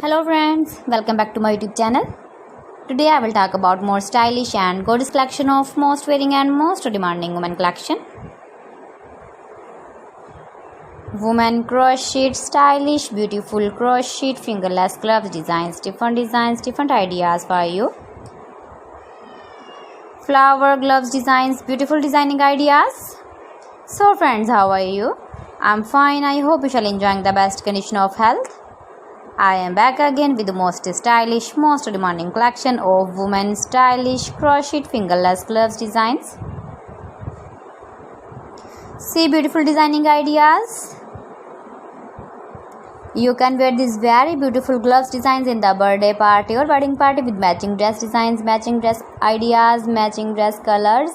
Hello friends, welcome back to my YouTube channel. Today I will talk about more stylish and gorgeous collection of most wearing and most demanding women collection. Women crochet, stylish, beautiful crochet, fingerless gloves, designs, different ideas for you. Flower gloves designs, beautiful designing ideas. So friends, how are you? I'm fine. I hope you shall enjoying the best condition of health. I am back again with the most stylish, most demanding collection of women's stylish crochet fingerless gloves designs. See beautiful designing ideas. You can wear these very beautiful gloves designs in the birthday party or wedding party with matching dress designs, matching dress ideas, matching dress colors.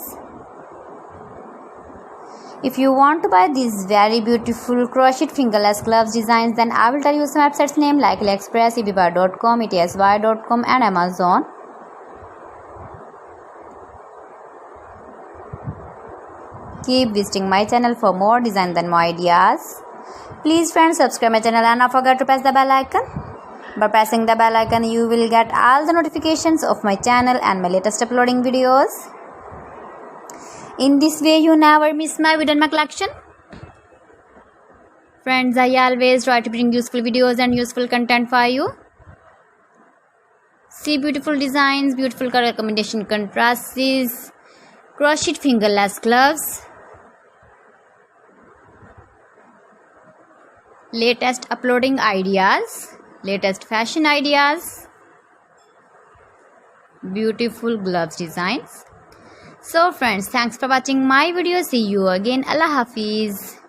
If you want to buy these very beautiful crochet fingerless gloves designs, then I will tell you some websites name like AliExpress, eBay.com, etsy.com and Amazon. Keep visiting my channel for more designs and more ideas. Please friends, subscribe my channel and don't forget to press the bell icon. By pressing the bell icon, you will get all the notifications of my channel and my latest uploading videos. In this way, you never miss my video and my collection. Friends, I always try to bring useful videos and useful content for you. See beautiful designs, beautiful color combination contrasts, crochet fingerless gloves, latest uploading ideas, latest fashion ideas, beautiful gloves designs. So friends, thanks for watching my video. See you again. Allah Hafiz.